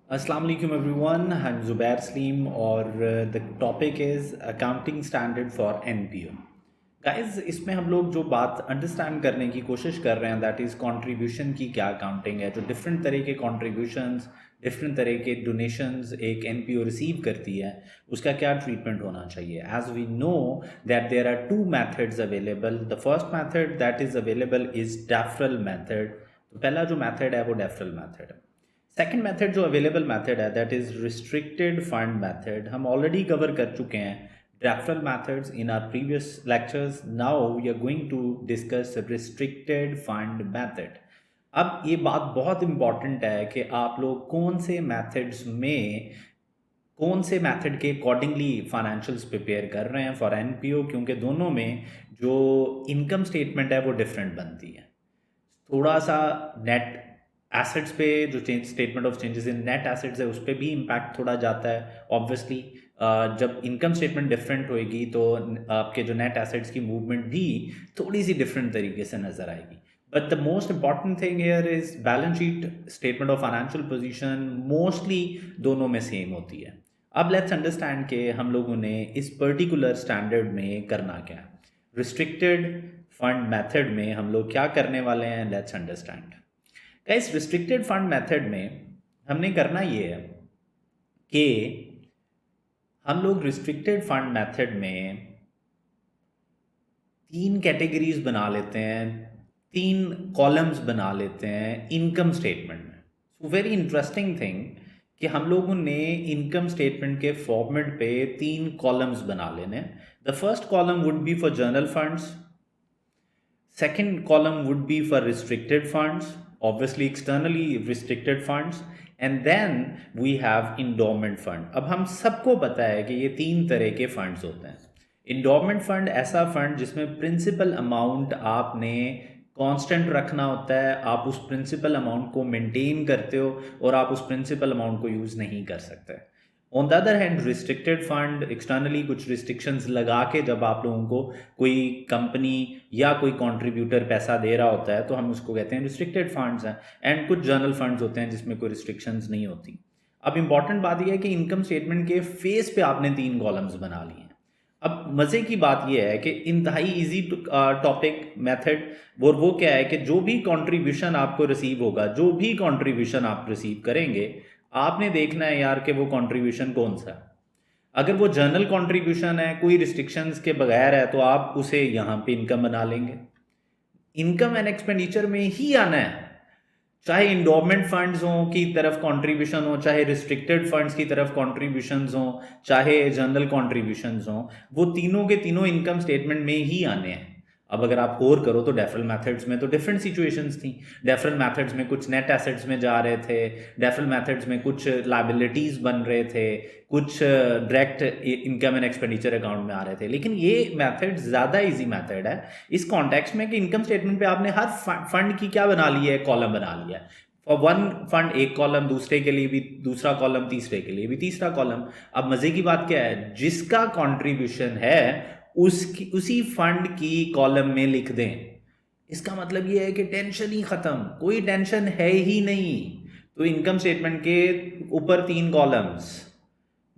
अस्सलाम वालेकुम everyone, I am Zubair Saleem और the topic is accounting standard for NPO. Guys, इसमें हम लोग जो बात अंडरस्टैंड करने की कोशिश कर रहे हैं दैट इज़ कंट्रीब्यूशन की क्या अकाउंटिंग है। जो डिफरेंट तरह के कंट्रीब्यूशंस, डिफरेंट तरह के डोनेशंस एक एनपीओ रिसीव करती है, उसका क्या ट्रीटमेंट होना चाहिए। As we know that there are two methods available. The first method that is available is deferral method. तो पहला जो मेथड है वो डेफरल मेथड है। सेकेंड मेथड जो अवेलेबल मेथड है that is restricted fund method. हम ऑलरेडी कवर कर चुके हैं referral methods in our previous lectures. Now we are going to discuss restricted fund method. अब ये बात बहुत इंपॉर्टेंट है कि आप लोग कौन से मेथड के अकॉर्डिंगली फाइनेंशियल्स प्रिपेयर कर रहे हैं फॉर एनपीओ, क्योंकि दोनों में जो इनकम स्टेटमेंट है वो डिफरेंट बनती है। थोड़ा सा नेट एसेट्स पे जो change statement of changes in net assets है उस पर भी इम्पैक्ट थोड़ा जाता है ऑब्वियसली। जब इनकम स्टेटमेंट डिफरेंट होएगी तो आपके जो नेट एसेट्स की मूवमेंट भी थोड़ी सी डिफरेंट तरीके से नज़र आएगी। But the most important thing here is balance sheet, statement of financial position mostly दोनों में सेम होती है। अब लेट्स अंडरस्टैंड कि हम लोगों ने इस पर्टिकुलर स्टैंडर्ड में करना क्या है। रिस्ट्रिक्टेड फंड मेथड में हम लोग क्या करने वाले हैं, let's understand. Guys, restricted fund method में हमने करना ये है कि हम लोग रिस्ट्रिक्टेड फंड मेथड में तीन कैटेगरीज बना लेते हैं, तीन कॉलम्स बना लेते हैं इनकम स्टेटमेंट में। सो वेरी इंटरेस्टिंग थिंग कि हम लोगों ने इनकम स्टेटमेंट के फॉर्मेट पे तीन कॉलम्स बना लेने। The first column would be for journal funds, second column would be for restricted funds, obviously externally restricted funds, and then we have endowment fund। अब हम सबको पता है कि ये तीन तरह के फंड्स होते हैं। इंडोमेंट फंड ऐसा फंड जिसमें प्रिंसिपल अमाउंट आपने कांस्टेंट रखना होता है, आप उस प्रिंसिपल अमाउंट को मेंटेन करते हो और आप उस प्रिंसिपल अमाउंट को यूज़ नहीं कर सकते। On the other hand restricted fund externally कुछ रिस्ट्रिक्शंस लगा के जब आप लोगों को कोई कंपनी या कोई कंट्रीब्यूटर पैसा दे रहा होता है तो हम उसको कहते हैं रिस्ट्रिक्टेड फंड्स हैं। एंड कुछ जर्नल फंड्स होते हैं जिसमें कोई रिस्ट्रिक्शंस नहीं होती। अब इंपॉर्टेंट बात यह है कि इनकम स्टेटमेंट के फेस पे आपने तीन कॉलम्स बना लिए हैं। अब मज़े की बात यह है कि इंतहाई इजी टॉपिक मेथड वो क्या है कि जो भी कंट्रीब्यूशन आपको रिसीव होगा, जो भी कंट्रीब्यूशन आप रिसीव करेंगे, आपने देखना है यार कि वो कंट्रीब्यूशन कौन सा है। अगर वो जर्नल कंट्रीब्यूशन है, कोई रिस्ट्रिक्शंस के बगैर है, तो आप उसे यहाँ पे इनकम बना लेंगे। इनकम एंड एक्सपेंडिचर में ही आना है, चाहे इंडोमेंट फंड्स हों की तरफ कंट्रीब्यूशन हो, चाहे रिस्ट्रिक्टेड फंड्स की तरफ कंट्रीब्यूशंस हों, चाहे जनरल कंट्रीब्यूशंस हों, वो तीनों के तीनों इनकम स्टेटमेंट में ही आने हैं। अब अगर आप और करो तो डेफरल मेथड्स में तो डिफरेंट सिचुएशंस थी। डेफरल मेथड्स में कुछ नेट एसेट्स में जा रहे थे, डेफरल मेथड्स में कुछ लाइबिलिटीज़ बन रहे थे, कुछ direct income and expenditure account में आ रहे थे। लेकिन ये मेथड ज़्यादा इजी मेथड है इस कॉन्टेक्स्ट में कि इनकम स्टेटमेंट पे आपने हर फंड की क्या बना ली है, कॉलम बना लिया है। फॉर वन फंड एक कॉलम, दूसरे के लिए भी दूसरा कॉलम, तीसरे के लिए भी तीसरा कॉलम। अब मज़े की बात क्या है, जिसका कॉन्ट्रीब्यूशन है उसी फंड की कॉलम में लिख दें। इसका मतलब ये है कि टेंशन ही ख़त्म, कोई टेंशन है ही नहीं। तो इनकम स्टेटमेंट के ऊपर तीन कॉलम्स।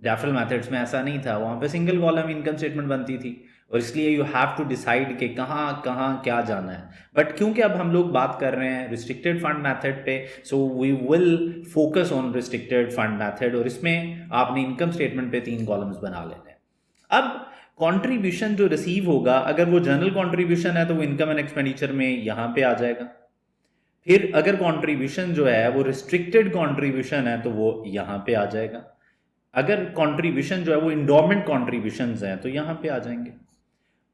डेफरल मेथड्स में ऐसा नहीं था, वहाँ पे सिंगल कॉलम इनकम स्टेटमेंट बनती थी और इसलिए यू हैव टू डिसाइड कि कहाँ कहाँ क्या जाना है। बट क्योंकि अब हम लोग बात कर रहे हैं रिस्ट्रिक्टेड फंड मेथड पे, so we will focus on restricted fund method और इसमें आपने इनकम स्टेटमेंट पे तीन कॉलम्स बना लेने हैं। अब कंट्रीब्यूशन जो रिसीव होगा, अगर वो जनरल कंट्रीब्यूशन है तो वो इनकम एंड एक्सपेंडिचर में यहाँ पे आ जाएगा। फिर अगर कंट्रीब्यूशन जो है वो रिस्ट्रिक्टेड कंट्रीब्यूशन है तो वो यहाँ पे आ जाएगा। अगर कंट्रीब्यूशन जो है वो इंडोमेंट कॉन्ट्रीब्यूशंस हैं तो यहाँ पे आ जाएंगे।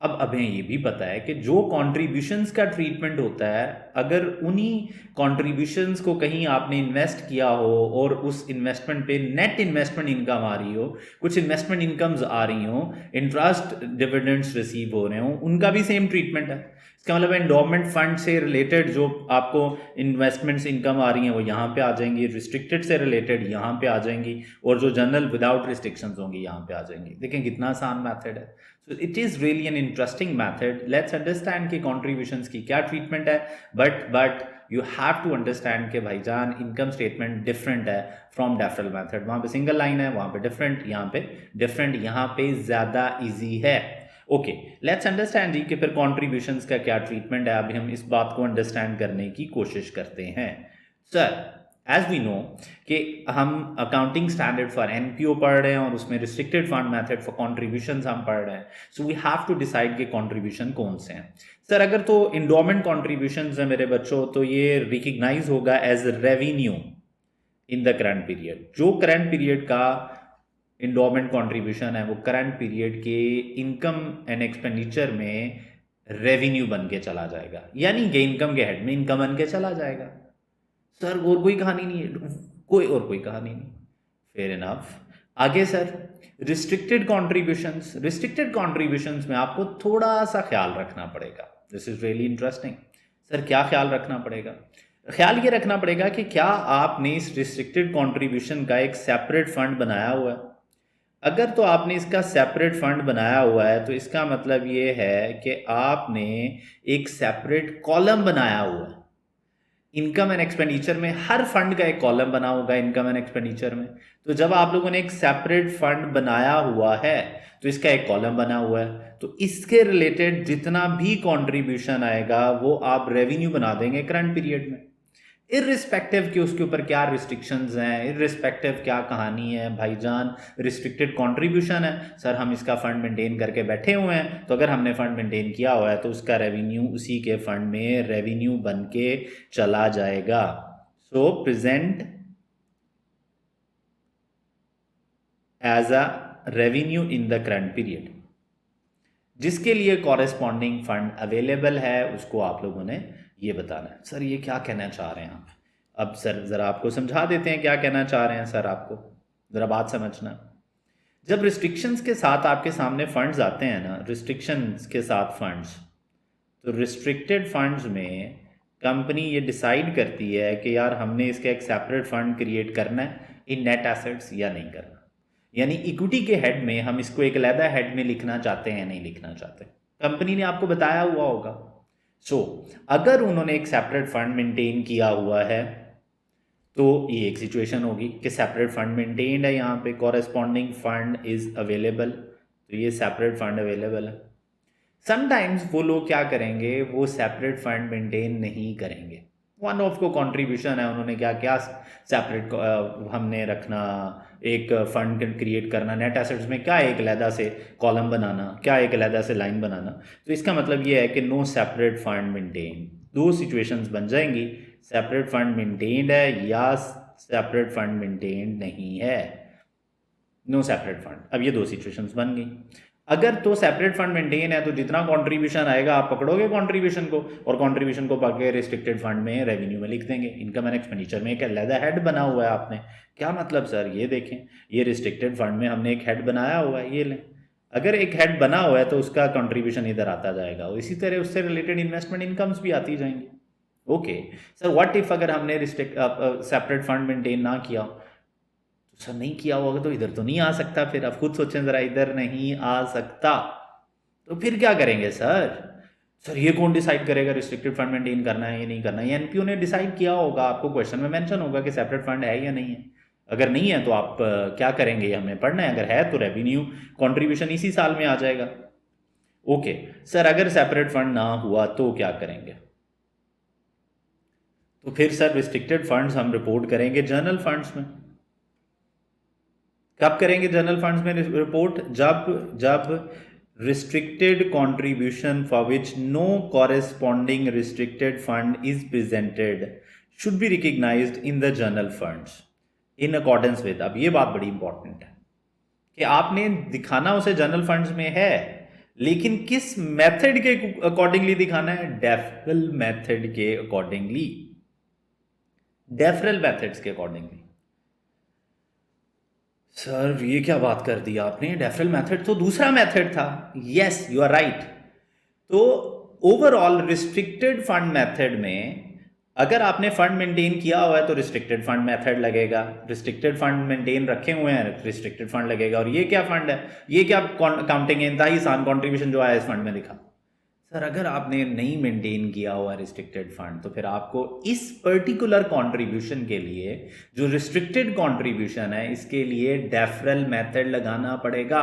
अब हमें ये भी पता है कि जो कॉन्ट्रीब्यूशंस का ट्रीटमेंट होता है, अगर उन्हीं कॉन्ट्रीब्यूशंस को कहीं आपने इन्वेस्ट किया हो और उस इन्वेस्टमेंट पे नेट इन्वेस्टमेंट इनकम आ रही हो, कुछ इन्वेस्टमेंट इनकम्स आ रही हो, इंटरेस्ट डिविडेंड्स रिसीव हो रहे हो, उनका भी सेम ट्रीटमेंट है। इसका मतलब एंडोमेंट फंड से रिलेटेड जो आपको इन्वेस्टमेंट्स इनकम आ रही हैं वो यहाँ पे आ जाएंगी, रिस्ट्रिक्टेड से रिलेटेड यहाँ पे आ जाएंगी, और जो जनरल विदाउट रिस्ट्रिक्शंस होंगी यहाँ पे आ जाएंगी। देखें कितना आसान मेथड है। So it is really an interesting method. Let's understand कि कॉन्ट्रीब्यूशंस की क्या ट्रीटमेंट है। But you have to understand कि भाईजान इनकम स्टेटमेंट डिफरेंट है फ्रॉम डेफरल मेथड। वहाँ पे सिंगल लाइन है, वहाँ पे डिफरेंट, यहाँ पे डिफरेंट, यहाँ पे ज़्यादा ईजी है। ओके, लेट्स अंडरस्टैंड जी कि फिर कॉन्ट्रीब्यूशंस का क्या ट्रीटमेंट है। अभी हम इस बात को अंडरस्टैंड करने की कोशिश करते हैं। सर एज वी नो कि हम अकाउंटिंग स्टैंडर्ड फॉर एनपीओ पढ़ रहे हैं और उसमें restricted fund method for contributions हम पढ़ रहे हैं। So we have to decide कि कॉन्ट्रीब्यूशन कौन से हैं। सर अगर तो इंडोमेंट कॉन्ट्रीब्यूशंस है मेरे बच्चों, तो ये रिकग्नाइज होगा as revenue in the current period. जो करंट पीरियड का इंडोमेंट कॉन्ट्रीब्यूशन है वो करंट पीरियड के इनकम एंड एक्सपेंडिचर में रेवेन्यू बन के चला जाएगा, यानी कि इनकम के हेड में इनकम बन के चला जाएगा। सर और कोई कहानी नहीं है, कोई कहानी नहीं। Fair enough. आगे सर रिस्ट्रिक्टेड कॉन्ट्रीब्यूशंस में आपको थोड़ा सा ख्याल रखना पड़ेगा। This is really interesting. Sir क्या ख्याल रखना पड़ेगा? ख्याल ये रखना पड़ेगा कि क्या आपने इस रिस्ट्रिक्टेड कॉन्ट्रीब्यूशन का एक सेपरेट फंड बनाया हुआ है। अगर तो आपने इसका सेपरेट फंड बनाया हुआ है तो इसका मतलब ये है कि आपने एक सेपरेट कॉलम बनाया हुआ है। इनकम एंड एक्सपेंडिचर में हर फंड का एक कॉलम बना होगा इनकम एंड एक्सपेंडिचर में। तो जब आप लोगों ने एक सेपरेट फंड बनाया हुआ है तो इसका एक कॉलम बना हुआ है, तो इसके रिलेटेड जितना भी कंट्रीब्यूशन आएगा वो आप रेवेन्यू बना देंगे करंट पीरियड में, इर्रिस्पेक्टिव कि उसके ऊपर क्या रिस्ट्रिक्शंस हैं, इर्रिस्पेक्टिव क्या कहानी है। भाईजान रिस्ट्रिक्टेड कंट्रीब्यूशन है, सर हम इसका फंड मेंटेन करके बैठे हुए हैं, तो अगर हमने फंड मेंटेन किया हुआ है तो उसका रेवेन्यू उसी के फंड में रेवेन्यू बन के चला जाएगा। So present as a revenue in the current period. जिसके लिए कॉरेस्पॉन्डिंग फंड अवेलेबल है उसको आप लोगों ने ये बताना है। सर ये क्या कहना चाह रहे हैं आप? अब सर ज़रा आपको समझा देते हैं क्या कहना चाह रहे हैं। सर आपको ज़रा बात समझना, जब रिस्ट्रिक्शंस के साथ आपके सामने फंड्स आते हैं ना, रिस्ट्रिक्शंस के साथ फंड्स, तो रिस्ट्रिक्टेड फंड्स में कंपनी ये डिसाइड करती है कि यार हमने इसका एक सेपरेट फंड क्रिएट करना है इन नेट एसेट्स या नहीं करना, यानी इक्विटी के हेड में हम इसको एक अलहदा हेड में लिखना चाहते हैं नहीं लिखना चाहते। कंपनी ने आपको बताया हुआ होगा। सो अगर उन्होंने एक सेपरेट फंड मेंटेन किया हुआ है तो ये एक सिचुएशन होगी कि सेपरेट फंड मेंटेन्ड है, यहाँ पे कॉरेस्पॉन्डिंग फंड इज अवेलेबल, तो ये सेपरेट फंड अवेलेबल है। समटाइम्स वो लोग क्या करेंगे, वो सेपरेट फंड मेंटेन नहीं करेंगे। वन ऑफ को कंट्रीब्यूशन है, उन्होंने क्या क्या सेपरेट हमने रखना, एक फंड क्रिएट करना नेट एसेट्स में, क्या एक अलहदा से कॉलम बनाना, क्या एक अलहदा से लाइन बनाना। तो इसका मतलब ये है कि नो सेपरेट फंड मेंटेन। दो सिचुएशंस बन जाएंगी, सेपरेट फंड मेंटेन्ड है या सेपरेट फंड मेंटेन्ड नहीं है, नो सेपरेट फंड। अब ये दो सिचुएशंस बन गई। अगर तो सेपरेट फंड मेंटेन है तो जितना कंट्रीब्यूशन आएगा आप पकड़ोगे कंट्रीब्यूशन को, और कंट्रीब्यूशन को पकड़ के रिस्ट्रिक्टेड फंड में रेवेन्यू में लिख देंगे। इनकम एंड एक्सपेंडिचर में एक अलहदा हेड बना हुआ है आपने। क्या मतलब सर? ये देखें, ये रिस्ट्रिक्टेड फंड में हमने एक हेड बनाया हुआ है, ये लें। अगर एक हेड बना हुआ है तो उसका कंट्रीब्यूशन इधर आता जाएगा, और इसी तरह उससे रिलेटेड इन्वेस्टमेंट इनकम्स भी आती जाएंगी। ओके सर, व्हाट इफ अगर हमने सेपरेट फंड मेंटेन ना किया, सर नहीं किया होगा तो इधर तो नहीं आ सकता। फिर आप खुद सोचें ज़रा, इधर नहीं आ सकता तो फिर क्या करेंगे सर? सर ये कौन डिसाइड करेगा रिस्ट्रिक्टेड फंड मेंटेन करना है या नहीं करना है? ये एनपीओ ने डिसाइड किया होगा, आपको क्वेश्चन में मेंशन होगा कि सेपरेट फंड है या नहीं है। अगर नहीं है तो आप क्या करेंगे, ये हमें पढ़ना है। अगर है तो रेवेन्यू कंट्रीब्यूशन इसी साल में आ जाएगा। ओके सर, अगर सेपरेट फंड ना हुआ तो क्या करेंगे? तो फिर सर रिस्ट्रिक्टेड फंड्स हम रिपोर्ट करेंगे जर्नल फंड्स में। कब करेंगे जर्नल फंड्स में रिपोर्ट? जब restricted contribution for which no corresponding restricted fund is presented should be recognized in the general funds in accordance with. अब ये बात बड़ी इंपॉर्टेंट है कि आपने दिखाना उसे जर्नल फंड्स में है, लेकिन किस मेथड के अकॉर्डिंगली दिखाना है? डेफरल मेथड के अकॉर्डिंगली, डेफरल मेथड्स के अकॉर्डिंगली। सर ये क्या बात कर दी आपने, डेफरल मेथड तो दूसरा मेथड था। Yes you are right. तो ओवरऑल रिस्ट्रिक्टेड फंड मेथड में अगर आपने फंड मेंटेन किया हुआ है तो रिस्ट्रिक्टेड फंड मेथड लगेगा, रिस्ट्रिक्टेड फंड मेंटेन रखे हुए हैं रिस्ट्रिक्टेड फंड लगेगा। और ये क्या फंड है, ये क्या काउंटिंग है, इंतहाई आसान कंट्रीब्यूशन जो आया इस फंड में दिखा। सर अगर आपने नहीं मेंटेन किया हुआ रिस्ट्रिक्टेड फंड तो फिर आपको इस पर्टिकुलर कंट्रीब्यूशन के लिए, जो रिस्ट्रिक्टेड कंट्रीब्यूशन है, इसके लिए डेफरल मेथड लगाना पड़ेगा।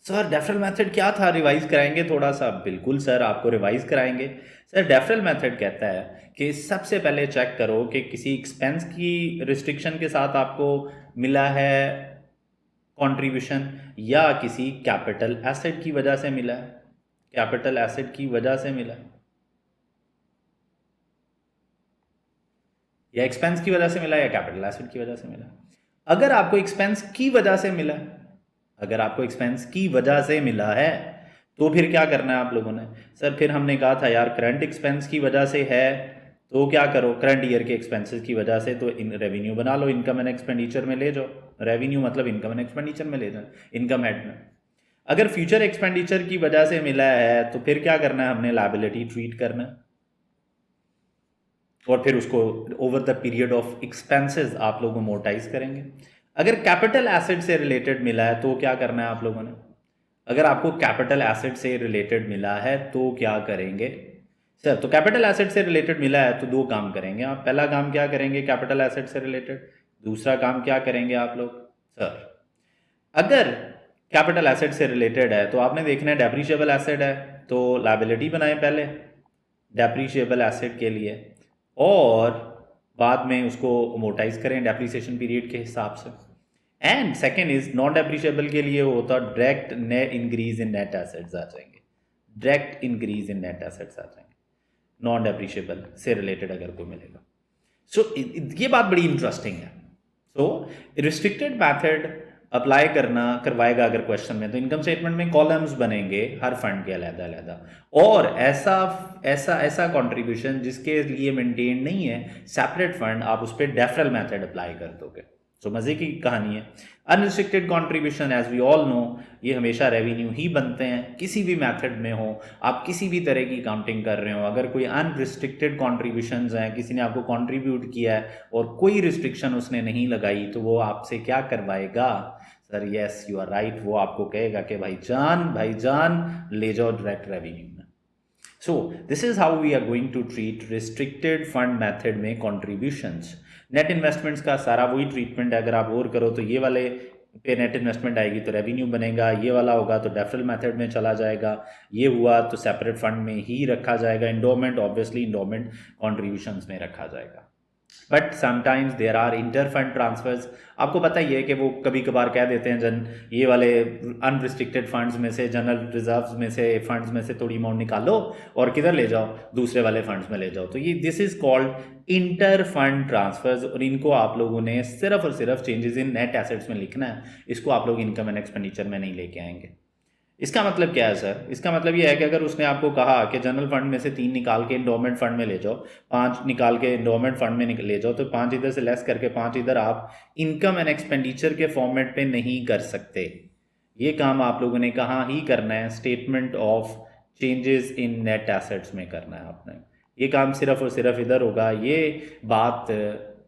सर डेफरल मेथड क्या था, रिवाइज कराएंगे थोड़ा सा? बिल्कुल सर, आपको रिवाइज कराएंगे। सर डेफरल मेथड कहता है कि सबसे पहले चेक करो कि किसी एक्सपेंस की रिस्ट्रिक्शन के साथ आपको मिला है कंट्रीब्यूशन, या किसी कैपिटल एसेट की वजह से मिला है। कैपिटल एसेट की वजह से मिला है या एक्सपेंस की वजह से मिला है या कैपिटल एसेट की वजह से मिला है। अगर आपको एक्सपेंस की वजह से मिला है, अगर आपको एक्सपेंस की वजह से मिला है तो फिर क्या करना है आप लोगों ने? सर फिर हमने कहा था यार करंट एक्सपेंस की वजह से है तो क्या करो, करंट ईयर के एक्सपेंसेस की वजह से तो इन रेवेन्यू बना लो, इनकम एंड एक्सपेंडिचर में ले जाओ। रेवेन्यू मतलब इनकम एंड एक्सपेंडिचर में ले जाओ, इनकम हेड में। अगर फ्यूचर एक्सपेंडिचर की वजह से मिला है तो फिर क्या करना है, हमने लायबिलिटी ट्रीट करना है और फिर उसको over the period of expenses आप लोग मोटाइज करेंगे। अगर कैपिटल एसेट से रिलेटेड मिला है तो क्या करना है आप लोगों ने? अगर आपको कैपिटल एसेट से रिलेटेड मिला है तो क्या करेंगे? सर तो कैपिटल एसेट से रिलेटेड मिला है तो दो काम करेंगे आप। पहला काम क्या करेंगे कैपिटल एसेट से रिलेटेड, दूसरा काम क्या करेंगे आप लोग? सर अगर कैपिटल एसेट से रिलेटेड है तो आपने देखना है डेप्रीशिएबल एसेट है तो लायबिलिटी बनाए पहले डेप्रीशिएबल एसेट के लिए, और बाद में उसको अमोर्टाइज करें डेप्रीसिएशन पीरियड के हिसाब से। And second is non depreciable के लिए होता direct net increase in net assets आ जाएंगे, direct increase in net assets आ जाएंगे नॉन डेप्रीशिएबल से रिलेटेड अगर कोई मिलेगा। सो ये बात बड़ी इंटरेस्टिंग है। सो रिस्ट्रिक्टेड मैथड अप्लाई करवाएगा अगर क्वेश्चन में, तो इनकम स्टेटमेंट में कॉलम्स बनेंगे हर फंड के अलग अलग, और ऐसा ऐसा ऐसा कंट्रीब्यूशन जिसके लिए मेंटेन नहीं है सेपरेट फंड, आप उस पर डेफरल मेथड अप्लाई कर दोगे। सो मजे की कहानी है। Unrestricted contribution as we all know, ये हमेशा रेवेन्यू ही बनते हैं किसी भी मेथड में हो, आप किसी भी तरह की काउंटिंग कर रहे हो। अगर कोई अनरिस्ट्रिक्टेड कॉन्ट्रीब्यूशंस हैं, किसी ने आपको कंट्रीब्यूट किया है और कोई रिस्ट्रिक्शन उसने नहीं लगाई, तो वो आपसे क्या करवाएगा? Sir yes you are right, वो आपको कहेगा कि भाईजान ले जाओ डायरेक्ट रेवेन्यू में। So this is how we are going to treat restricted fund method में कॉन्ट्रीब्यूशंस। नेट इन्वेस्टमेंट्स का सारा वही ट्रीटमेंट है। अगर आप और करो तो ये वाले पे नेट इन्वेस्टमेंट आएगी तो रेवेन्यू बनेगा, ये वाला होगा तो डेफरल मेथड में चला जाएगा, ये हुआ तो सेपरेट फंड में ही रखा जाएगा। इंडोमेंट ऑब्वियसली इंडोमेंट कॉन्ट्रीब्यूशंस में रखा जाएगा। But sometimes there are inter fund transfers. आपको पता ही है कि वो कभी कभार कह देते हैं ये वाले अनरिस्ट्रिक्टेड फंड्स में से, जनरल रिजर्व्स में से, फंड्स में से थोड़ी अमाउंट निकालो और किधर ले जाओ, दूसरे वाले फंड्स में ले जाओ। तो ये this is called inter fund transfers, और इनको आप लोगों ने सिर्फ और सिर्फ चेंजेस इन नेट एसेट्स में लिखना है। इसको आप लोग इनकम एंड एक्सपेंडिचर में नहीं लेके आएंगे। इसका मतलब क्या है सर? इसका मतलब ये है कि अगर उसने आपको कहा कि जनरल फंड में से 3 निकाल के इंडोमेंट फंड में ले जाओ, 5 निकाल के इंडोमेंट फंड में ले जाओ, तो 5 इधर से लेस करके 5 इधर आप इनकम एंड एक्सपेंडिचर के फॉर्मेट पे नहीं कर सकते। ये काम आप लोगों ने कहाँ ही करना है, statement of changes in net assets में करना है आपने। ये काम सिर्फ और सिर्फ इधर होगा। ये बात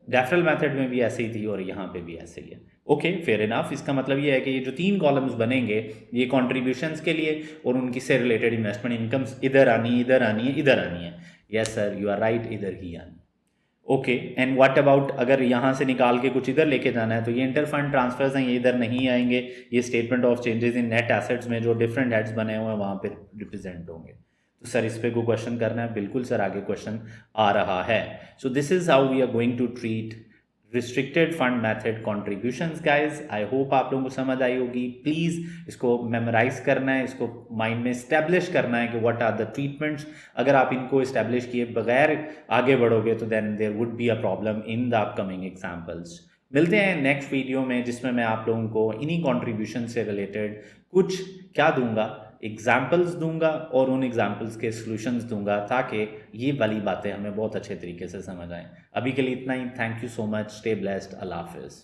डेफरल मेथड में भी ऐसे ही थी और यहाँ पे भी ऐसे ही है। Okay fair enough. इसका मतलब ये है कि ये जो 3 कॉलम्स बनेंगे ये कॉन्ट्रीब्यूशंस के लिए, और उनकी से रिलेटेड इन्वेस्टमेंट इनकम्स इधर आनी है, इधर आनी है, इधर आनी है। Yes sir you are right, इधर ही आनी। ओके एंड व्हाट अबाउट अगर यहाँ से निकाल के कुछ इधर लेके जाना है, तो ये इंटर फंड ट्रांसफर्स हैं, ये इधर नहीं आएंगे। ये statement of changes in net assets में जो डिफरेंट हेड्स बने हुए हैं वहाँ पे रिप्रेजेंट होंगे। तो सर इस पे कोई क्वेश्चन करना है? बिल्कुल सर, आगे क्वेश्चन आ रहा है। So this is how we are going to treat restricted fund method contributions guys. I hope आप लोगों को समझ आई होगी। प्लीज़ इसको मेमोराइज करना है, इसको माइंड में इस्टेब्लिश करना है कि व्हाट आर द ट्रीटमेंट्स। अगर आप इनको इस्टेब्लिश किए बगैर आगे बढ़ोगे तो then there would be a problem in the upcoming examples. मिलते हैं नेक्स्ट वीडियो में, जिसमें मैं आप लोगों को इन्हीं कॉन्ट्रीब्यूशन से रिलेटेड कुछ क्या दूंगा, एग्जाम्पल्स दूंगा और उन एग्जाम्पल्स के सॉल्यूशंस दूंगा, ताकि ये वाली बातें हमें बहुत अच्छे तरीके से समझ आएँ। अभी के लिए इतना ही। Thank you so much. Stay blessed. अल्लाह हाफिज़।